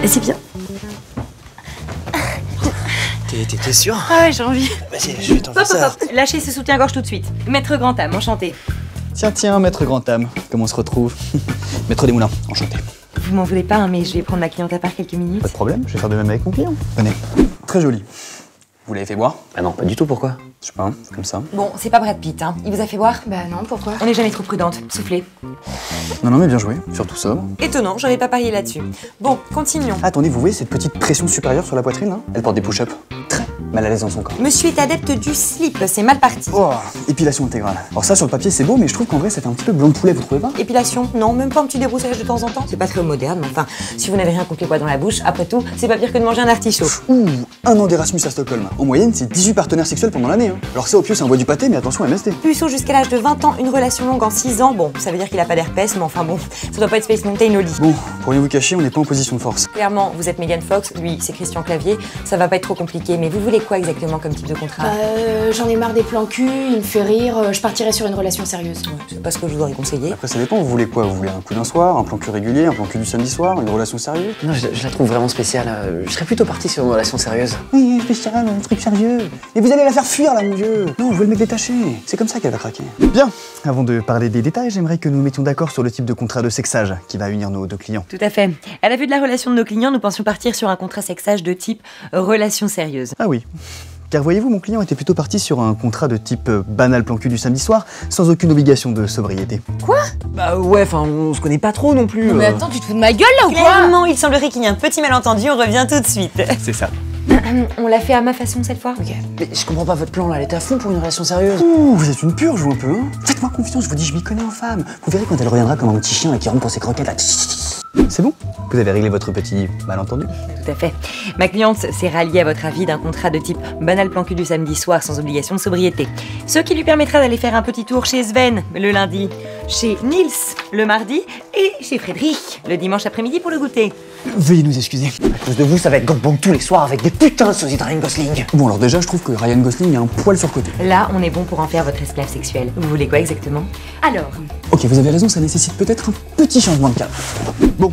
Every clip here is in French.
C'est bien. T'es sûr? Ah ouais, j'ai envie. Vas-y, je vais t'enlever ça. Lâchez ce soutien-gorge tout de suite. Maître Grandâme, enchanté. Tiens, maître Grandâme, comment on se retrouve? Maître Desmoulins, enchanté. Vous m'en voulez pas, hein, mais je vais prendre ma cliente à part quelques minutes. Pas de problème, je vais faire de même avec mon client. Venez. Très joli. Vous l'avez fait boire? Ah non, pas du tout, pourquoi? Je sais pas, hein, comme ça. Bon, c'est pas Brad Pitt, hein. Il vous a fait boire? Bah non, pourquoi? On n'est jamais trop prudente. Soufflez. Non, mais bien joué, surtout sobre. Étonnant, j'avais pas parié là-dessus. Bon, continuons. Attendez, vous voyez cette petite pression supérieure sur la poitrine, là? Elle porte des push-ups. Très mal à l'aise dans son corps. Monsieur est adepte du slip, c'est mal parti. Oh, épilation intégrale. Alors ça, sur le papier, c'est beau, mais je trouve qu'en vrai, ça fait un petit peu blanc de poulet, vous trouvez pas? Épilation? Non, même pas un petit débroussaillage de temps en temps. C'est pas très moderne, mais enfin, si vous n'avez rien contre les poids dans la bouche, après tout, c'est pas pire que de manger un artichaut. Ouh, un an d'Erasmus à Stockholm. En moyenne, c'est 18 partenaires sexuels pendant l'année. Hein. Alors ça, au pieu, c'est un bois du pâté, mais attention, MST. Puceau jusqu'à l'âge de 20 ans, une relation longue en 6 ans. Bon, ça veut dire qu'il a pas d'herpès, mais enfin bon, ça doit pas être Space Mountain au lit. Bon, pour rien vous cacher, on n'est pas en position de force. Clairement, vous êtes Megan Fox, lui, c'est Christian Clavier. Ça va pas être trop compliqué, mais vous voulez quoi exactement comme type de contrat? J'en ai marre des plans cul, il me fait rire, je partirai sur une relation sérieuse. Ouais, c'est pas ce que je vous aurais conseillé. Après, ça dépend, vous voulez quoi? Vous voulez un coup d'un soir, un plan cul régulier, un plan cul du samedi soir, une relation sérieuse? Non, je la trouve vraiment spéciale. Je serais plutôt parti sur une relation sérieuse. Oui, spécial, un truc sérieux. Et vous allez la faire fuir, là, mon vieux. Non, je veux le mec détaché. C'est comme ça qu'elle va craquer. Bien, avant de parler des détails, j'aimerais que nous nous mettions d'accord sur le type de contrat de sexage qui va unir nos deux clients. Tout à fait. À la vue de la relation de nos clients, nous pensions partir sur un contrat sexage de type relation sérieuse. Ah oui. Car voyez-vous, mon client était plutôt parti sur un contrat de type banal plan cul du samedi soir, sans aucune obligation de sobriété. Quoi? Bah ouais, enfin, on se connaît pas trop non plus. Non mais attends, tu te fous de ma gueule là ou quoi? Clairement, il semblerait qu'il y ait un petit malentendu, on revient tout de suite. C'est ça. On l'a fait à ma façon cette fois. Ok. Mais je comprends pas votre plan là, elle était à fond pour une relation sérieuse. Ouh, vous êtes une purge, vous, un peu, hein. Faites-moi confiance, je vous dis, je m'y connais en femme. Vous verrez quand elle reviendra comme un petit chien et qui rentre pour ses croquettes, là. C'est bon? Vous avez réglé votre petit malentendu? Tout à fait. Ma cliente s'est ralliée à votre avis d'un contrat de type banal plan cul du samedi soir sans obligation de sobriété. Ce qui lui permettra d'aller faire un petit tour chez Sven le lundi, chez Nils le mardi et chez Frédéric le dimanche après-midi pour le goûter. Veuillez nous excuser. À cause de vous, ça va être gangbang tous les soirs avec des putains de sosies de Ryan Gosling. Bon, alors déjà, je trouve que Ryan Gosling a un poil sur le côté. Là, on est bon pour en faire votre esclave sexuel. Vous voulez quoi exactement? Alors, Ok, vous avez raison, ça nécessite peut-être un petit changement de cap. Bon,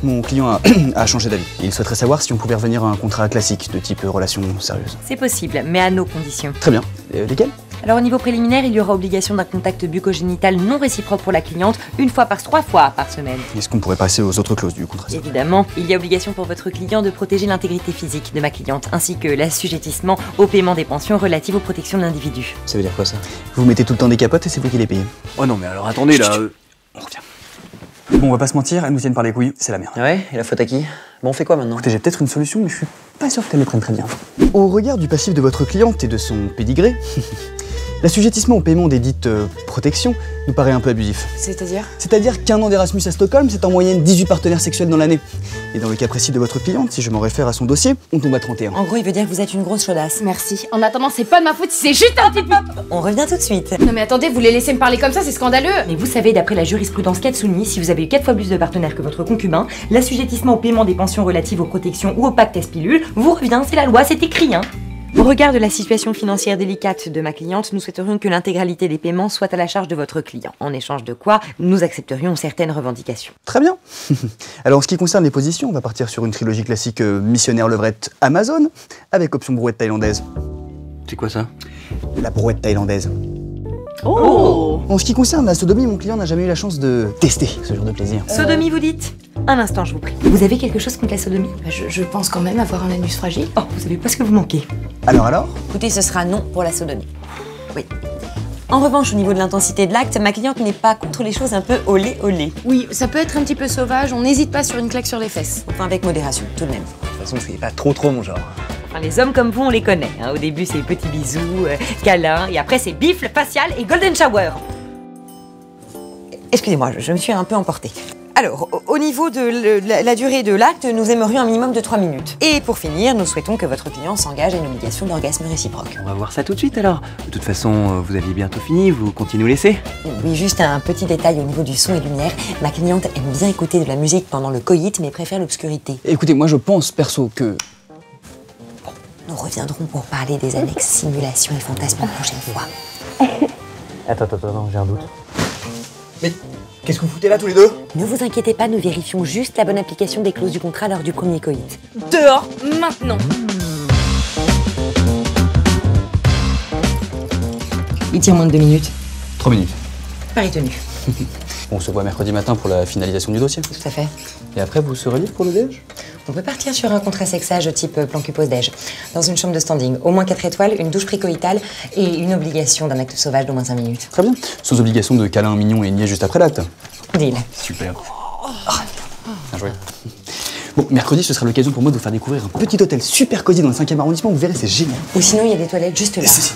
mon client a changé d'avis. Il souhaiterait savoir si on pouvait revenir à un contrat classique de type relation sérieuse. c'est possible, mais à nos conditions. Très bien. Lesquels? Alors au niveau préliminaire, il y aura obligation d'un contact bucco-génital non réciproque pour la cliente, 3 fois par semaine. Est-ce qu'on pourrait passer aux autres clauses du contrat? Évidemment, il y a obligation pour votre client de protéger l'intégrité physique de ma cliente, ainsi que l'assujettissement au paiement des pensions relatives aux protections de l'individu. Ça veut dire quoi ça? Vous mettez tout le temps des capotes et c'est vous qui les payez. Oh non, mais alors attendez là. On revient. Bon, on va pas se mentir, elles nous tiennent par les couilles, c'est la merde. Ah ouais? Et la faute à qui? Bon, on fait quoi maintenant? Écoutez, j'ai peut-être une solution, mais je suis pas sûr qu'elle le prenne très bien. Au regard du passif de votre cliente et de son pédigré, l'assujettissement au paiement des dites protections nous paraît un peu abusif. C'est-à-dire? C'est-à-dire qu'un an d'Erasmus à Stockholm, c'est en moyenne 18 partenaires sexuels dans l'année. Et dans le cas précis de votre cliente, si je m'en réfère à son dossier, on tombe à 31. En gros, il veut dire que vous êtes une grosse chaudasse. Merci. En attendant, c'est pas de ma faute si c'est juste un petit peu. On revient tout de suite. Non mais attendez, vous les laissez me parler comme ça, c'est scandaleux. Mais vous savez, d'après la jurisprudence Katsuni, si vous avez eu 4 fois plus de partenaires que votre concubin, l'assujettissement au paiement des pensions relatives aux protections ou au pacte S-pilule vous revient, c'est la loi, c'est écrit, hein. Au regard de la situation financière délicate de ma cliente, nous souhaiterions que l'intégralité des paiements soit à la charge de votre client, en échange de quoi nous accepterions certaines revendications. Très bien. Alors en ce qui concerne les positions, on va partir sur une trilogie classique missionnaire levrette Amazon, avec option brouette thaïlandaise. C'est quoi ça? La brouette thaïlandaise. Oh! En ce qui concerne la sodomie, mon client n'a jamais eu la chance de tester ce genre de plaisir. Sodomie, vous dites? Un instant, je vous prie. Vous avez quelque chose contre la sodomie? Bah, je pense quand même avoir un anus fragile. Oh, vous savez pas ce que vous manquez. Alors Écoutez, ce sera non pour la sodomie. Oui. En revanche, au niveau de l'intensité de l'acte, ma cliente n'est pas contre les choses un peu olé olé. Oui, ça peut être un petit peu sauvage, on n'hésite pas sur une claque sur les fesses. Enfin, avec modération, tout de même. De toute façon, c'est pas trop mon genre. Enfin, les hommes comme vous, on les connaît. Hein. Au début, c'est petits bisous, câlins, et après, c'est bifle, facial et golden shower. Excusez-moi, je me suis un peu emportée. Alors, au niveau de la durée de l'acte, nous aimerions un minimum de 3 minutes. Et pour finir, nous souhaitons que votre client s'engage à une obligation d'orgasme réciproque. On va voir ça tout de suite alors. De toute façon, vous aviez bientôt fini, vous comptez nous laisser? Oui, juste un petit détail au niveau du son et lumière. Ma cliente aime bien écouter de la musique pendant le coït, mais préfère l'obscurité. écoutez, moi je pense perso que... Nous reviendrons pour parler des annexes simulation et fantasmes la prochaine fois. Attends, j'ai un doute. Qu'est-ce que vous foutez là tous les deux? Ne vous inquiétez pas, nous vérifions juste la bonne application des clauses du contrat lors du premier coït. Dehors, maintenant. Il tient moins de 2 minutes. 3 minutes. Pari tenu. On se voit mercredi matin pour la finalisation du dossier. Tout à fait. Et après, vous serez libre pour le déj? On peut partir sur un contrat sexage type plan cul pause déj. Dans une chambre de standing, au moins 4 étoiles, une douche précoïtale et une obligation d'un acte sauvage d'au moins 5 minutes. Très bien. Sans obligation de câlin mignon et niais juste après l'acte. Deal. Super. Bien joué. Bon, mercredi, ce sera l'occasion pour moi de vous faire découvrir un petit hôtel super cosy dans le 5e arrondissement. Vous verrez, c'est génial. Ou sinon, il y a des toilettes juste là. Si.